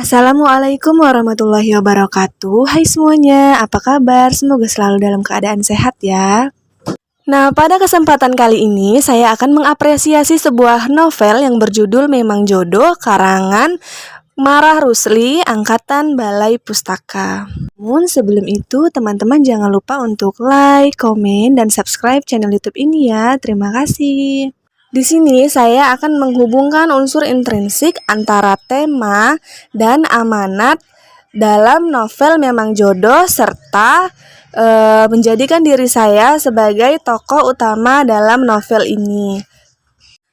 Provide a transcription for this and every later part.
Assalamualaikum warahmatullahi wabarakatuh. Hai semuanya, apa kabar? Semoga selalu dalam keadaan sehat ya. Nah, pada kesempatan kali ini saya akan mengapresiasi sebuah novel yang berjudul Memang Jodoh karangan Marah Rusli, angkatan Balai Pustaka. Namun sebelum itu, teman-teman jangan lupa untuk like, komen, dan subscribe channel YouTube ini ya. Terima kasih. Di sini saya akan menghubungkan unsur intrinsik antara tema dan amanat dalam novel Memang Jodoh serta menjadikan diri saya sebagai tokoh utama dalam novel ini.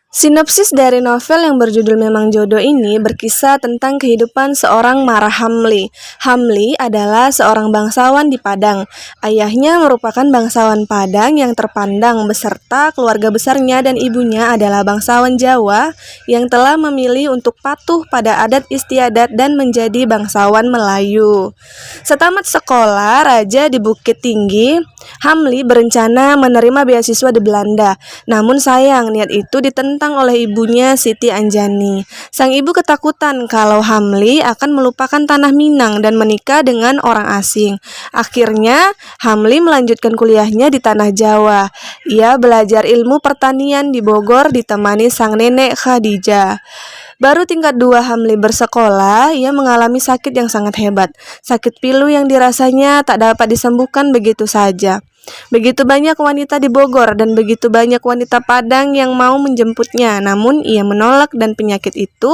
Sinopsis dari novel yang berjudul Memang Jodoh ini berkisah tentang kehidupan seorang Marah Hamli. Hamli adalah seorang bangsawan di Padang. Ayahnya merupakan bangsawan Padang yang terpandang beserta keluarga besarnya dan ibunya adalah bangsawan Jawa yang telah memilih untuk patuh pada adat istiadat dan menjadi bangsawan Melayu. Setamat sekolah raja di Bukit Tinggi, Hamli berencana menerima beasiswa di Belanda. Namun sayang, niat itu ditentang oleh ibunya Siti Anjani. Sang ibu ketakutan kalau Hamli akan melupakan tanah Minang dan menikah dengan orang asing. Akhirnya, Hamli melanjutkan kuliahnya di tanah Jawa. Ia belajar ilmu pertanian di Bogor ditemani sang nenek Khadijah. Baru tingkat 2 Hamli bersekolah, ia mengalami sakit yang sangat hebat. Sakit pilu yang dirasanya tak dapat disembuhkan begitu saja. Begitu banyak wanita di Bogor dan begitu banyak wanita Padang yang mau menjemputnya, namun ia menolak dan penyakit itu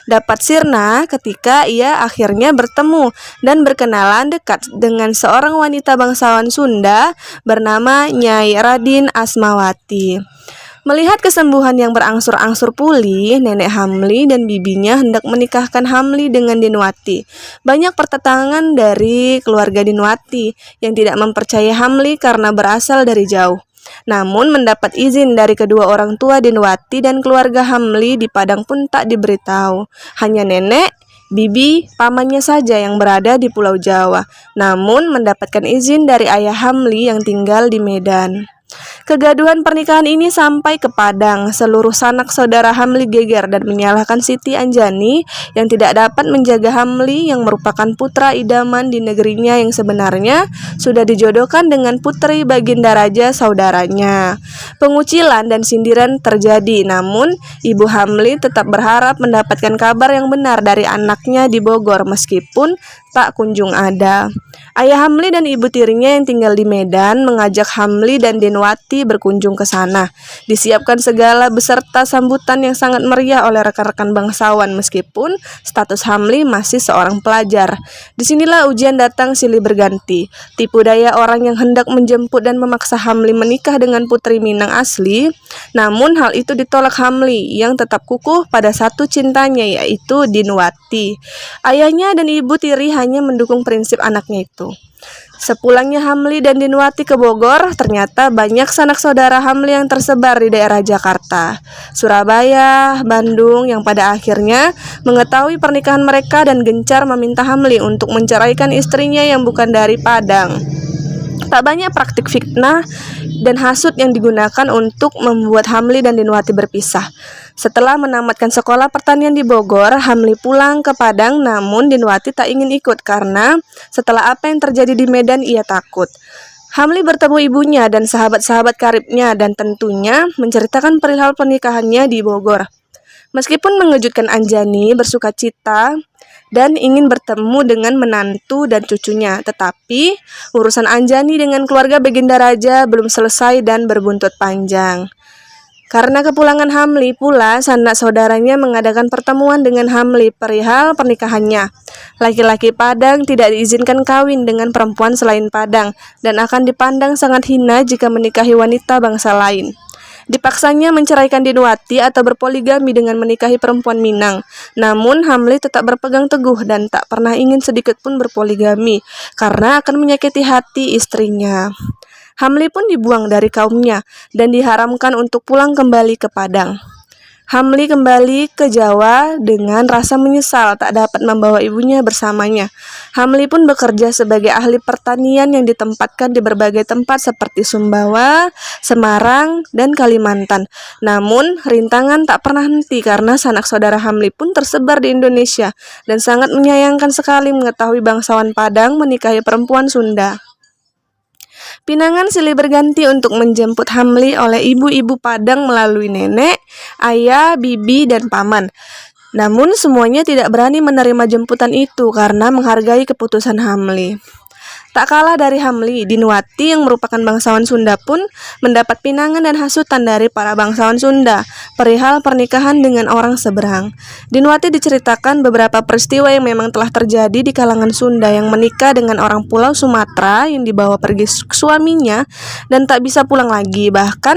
dapat sirna ketika ia akhirnya bertemu dan berkenalan dekat dengan seorang wanita bangsawan Sunda bernama Nyai Radin Asmawati. Melihat kesembuhan yang berangsur-angsur pulih, nenek Hamli dan bibinya hendak menikahkan Hamli dengan Dinwati. Banyak pertentangan dari keluarga Dinwati yang tidak mempercayai Hamli karena berasal dari jauh. Namun mendapat izin dari kedua orang tua Dinwati dan keluarga Hamli di Padang pun tak diberitahu. Hanya nenek, bibi, pamannya saja yang berada di Pulau Jawa. Namun mendapatkan izin dari ayah Hamli yang tinggal di Medan. Kegaduhan pernikahan ini sampai ke Padang. Seluruh sanak saudara Hamli geger dan menyalahkan Siti Anjani yang tidak dapat menjaga Hamli yang merupakan putra idaman di negerinya yang sebenarnya sudah dijodohkan dengan putri Baginda Raja saudaranya. Pengucilan dan sindiran terjadi, namun ibu Hamli tetap berharap mendapatkan kabar yang benar dari anaknya di Bogor meskipun tak kunjung ada. Ayah Hamli dan ibu tirinya yang tinggal di Medan mengajak Hamli dan Dinwati berkunjung ke sana. Disiapkan segala beserta sambutan yang sangat meriah oleh rekan-rekan bangsawan meskipun status Hamli masih seorang pelajar. Disinilah ujian datang silih berganti. Tipu daya orang yang hendak menjemput dan memaksa Hamli menikah dengan putri Minang asli. Namun hal itu ditolak Hamli yang tetap kukuh pada satu cintanya, yaitu Dinwati. Ayahnya dan ibu tiri hanya mendukung prinsip anaknya itu. Sepulangnya Hamli dan Dinwati ke Bogor, ternyata banyak sanak saudara Hamli yang tersebar di daerah Jakarta, Surabaya, Bandung yang pada akhirnya mengetahui pernikahan mereka dan gencar meminta Hamli untuk menceraikan istrinya yang bukan dari Padang. Tak banyak praktik fitnah dan hasut yang digunakan untuk membuat Hamli dan Dinwati berpisah. Setelah menamatkan sekolah pertanian di Bogor, Hamli pulang ke Padang, namun Dinwati tak ingin ikut karena setelah apa yang terjadi di Medan ia takut. Hamli bertemu ibunya dan sahabat-sahabat karibnya dan tentunya menceritakan perihal pernikahannya di Bogor. Meskipun mengejutkan, Anjani bersuka cita dan ingin bertemu dengan menantu dan cucunya. Tetapi urusan Anjani dengan keluarga Baginda Raja belum selesai dan berbuntut panjang. Karena kepulangan Hamli pula, sanak saudaranya mengadakan pertemuan dengan Hamli perihal pernikahannya. Laki-laki Padang tidak diizinkan kawin dengan perempuan selain Padang dan akan dipandang sangat hina jika menikahi wanita bangsa lain. Dipaksanya menceraikan Dinwati atau berpoligami dengan menikahi perempuan Minang. Namun Hamli tetap berpegang teguh dan tak pernah ingin sedikit pun berpoligami karena akan menyakiti hati istrinya. Hamli pun dibuang dari kaumnya dan diharamkan untuk pulang kembali ke Padang. Hamli kembali ke Jawa dengan rasa menyesal tak dapat membawa ibunya bersamanya. Hamli pun bekerja sebagai ahli pertanian yang ditempatkan di berbagai tempat seperti Sumbawa, Semarang, dan Kalimantan. Namun, rintangan tak pernah henti karena sanak saudara Hamli pun tersebar di Indonesia dan sangat menyayangkan sekali mengetahui bangsawan Padang menikahi perempuan Sunda. Pinangan silih berganti untuk menjemput Hamli oleh ibu-ibu Padang melalui nenek, ayah, bibi, dan paman. Namun semuanya tidak berani menerima jemputan itu karena menghargai keputusan Hamli. Tak kalah dari Hamli, Dinwati yang merupakan bangsawan Sunda pun mendapat pinangan dan hasutan dari para bangsawan Sunda perihal pernikahan dengan orang seberang. Dinwati diceritakan beberapa peristiwa yang memang telah terjadi di kalangan Sunda yang menikah dengan orang Pulau Sumatera yang dibawa pergi suaminya dan tak bisa pulang lagi. Bahkan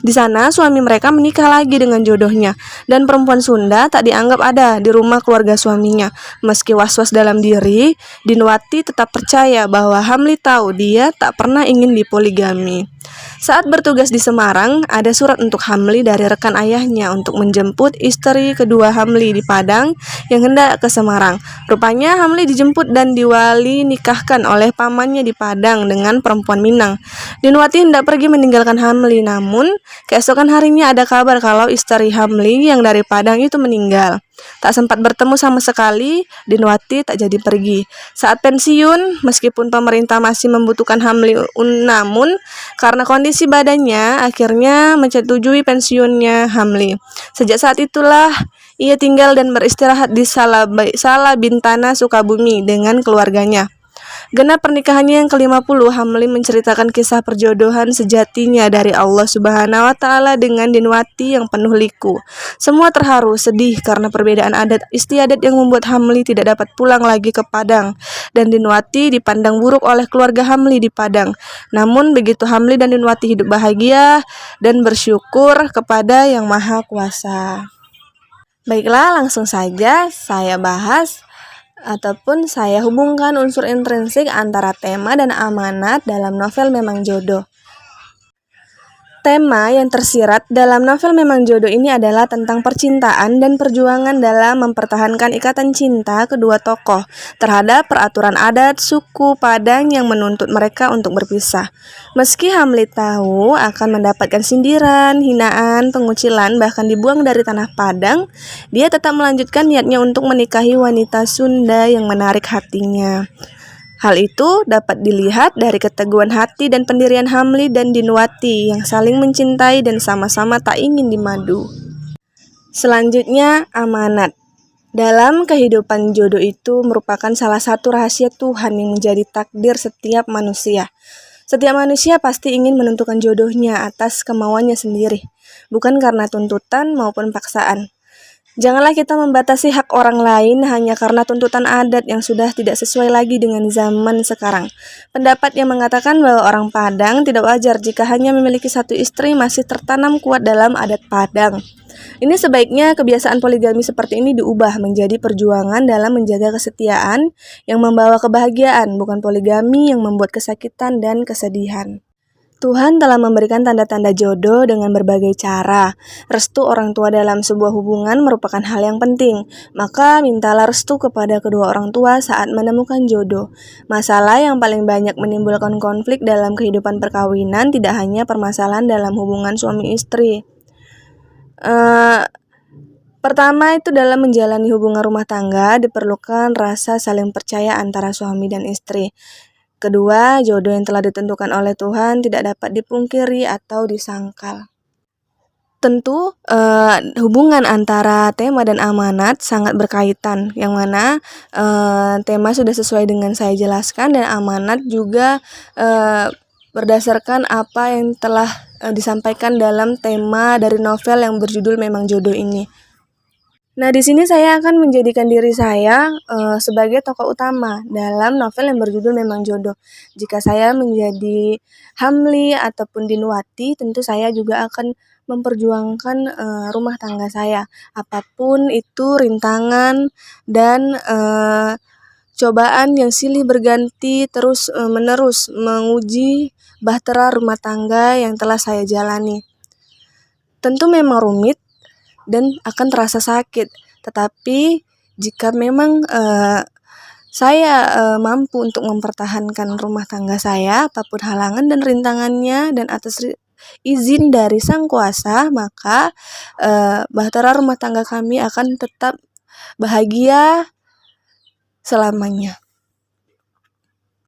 di sana suami mereka menikah lagi dengan jodohnya dan perempuan Sunda tak dianggap ada di rumah keluarga suaminya. Meski was-was dalam diri, Dinwati tetap percaya bahwa Hamli tahu dia tak pernah ingin dipoligami. Saat bertugas di Semarang, ada surat untuk Hamli dari rekan ayahnya untuk menjemput istri kedua Hamli di Padang yang hendak ke Semarang. Rupanya Hamli dijemput dan diwali nikahkan oleh pamannya di Padang dengan perempuan Minang. Dinwati hendak pergi meninggalkan Hamli, namun keesokan harinya ada kabar kalau istri Hamli yang dari Padang itu meninggal. Tak sempat bertemu sama sekali, Dinwati tak jadi pergi. Saat pensiun, meskipun pemerintah masih membutuhkan Hamli, namun karena kondisi badannya, akhirnya menyetujui pensiunnya Hamli. Sejak saat itulah ia tinggal dan beristirahat di Salabintana, Sukabumi dengan keluarganya. Genap pernikahannya yang ke-50, Hamli menceritakan kisah perjodohan sejatinya dari Allah Subhanahu wa Ta'ala dengan Dinwati yang penuh liku. Semua terharu, sedih karena perbedaan adat istiadat yang membuat Hamli tidak dapat pulang lagi ke Padang, dan Dinwati dipandang buruk oleh keluarga Hamli di Padang. Namun begitu Hamli dan Dinwati hidup bahagia dan bersyukur kepada Yang Maha Kuasa. Baiklah, langsung saja saya bahas ataupun saya hubungkan unsur intrinsik antara tema dan amanat dalam novel Memang Jodoh. Tema yang tersirat dalam novel Memang Jodoh ini adalah tentang percintaan dan perjuangan dalam mempertahankan ikatan cinta kedua tokoh terhadap peraturan adat suku Padang yang menuntut mereka untuk berpisah. Meski Hamli tahu akan mendapatkan sindiran, hinaan, pengucilan, bahkan dibuang dari tanah Padang, dia tetap melanjutkan niatnya untuk menikahi wanita Sunda yang menarik hatinya. Hal itu dapat dilihat dari keteguhan hati dan pendirian Hamli dan Dinwati yang saling mencintai dan sama-sama tak ingin dimadu. Selanjutnya, amanat. Dalam kehidupan jodoh itu merupakan salah satu rahasia Tuhan yang menjadi takdir setiap manusia. Setiap manusia pasti ingin menentukan jodohnya atas kemauannya sendiri, bukan karena tuntutan maupun paksaan. Janganlah kita membatasi hak orang lain hanya karena tuntutan adat yang sudah tidak sesuai lagi dengan zaman sekarang. Pendapat yang mengatakan bahwa orang Padang tidak wajar jika hanya memiliki satu istri masih tertanam kuat dalam adat Padang. Ini sebaiknya kebiasaan poligami seperti ini diubah menjadi perjuangan dalam menjaga kesetiaan yang membawa kebahagiaan, bukan poligami yang membuat kesakitan dan kesedihan. Tuhan telah memberikan tanda-tanda jodoh dengan berbagai cara. Restu orang tua dalam sebuah hubungan merupakan hal yang penting. Maka mintalah restu kepada kedua orang tua saat menemukan jodoh. Masalah yang paling banyak menimbulkan konflik dalam kehidupan perkawinan tidak hanya permasalahan dalam hubungan suami istri. Pertama itu dalam menjalani hubungan rumah tangga diperlukan rasa saling percaya antara suami dan istri. Kedua, jodoh yang telah ditentukan oleh Tuhan tidak dapat dipungkiri atau disangkal. Tentu hubungan antara tema dan amanat sangat berkaitan, yang mana tema sudah sesuai dengan saya jelaskan dan amanat juga berdasarkan apa yang telah disampaikan dalam tema dari novel yang berjudul Memang Jodoh ini. Nah, di sini saya akan menjadikan diri saya sebagai tokoh utama dalam novel yang berjudul Memang Jodoh. Jika saya menjadi Hamli ataupun Dinwati, tentu saya juga akan memperjuangkan rumah tangga saya. Apapun itu rintangan dan cobaan yang silih berganti terus menerus menguji bahtera rumah tangga yang telah saya jalani. Tentu memang rumit, dan akan terasa sakit. Tetapi jika memang saya mampu untuk mempertahankan rumah tangga saya, apapun halangan dan rintangannya, dan atas izin dari Sang Kuasa, maka bahtera rumah tangga kami akan tetap bahagia selamanya.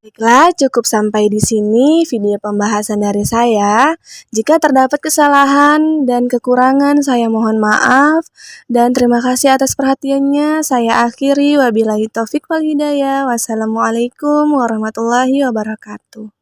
Baiklah, cukup sampai di sini video pembahasan dari saya. Jika terdapat kesalahan dan kekurangan, saya mohon maaf. Dan terima kasih atas perhatiannya. Saya akhiri, wabillahi taufik wal hidayah. Wassalamualaikum warahmatullahi wabarakatuh.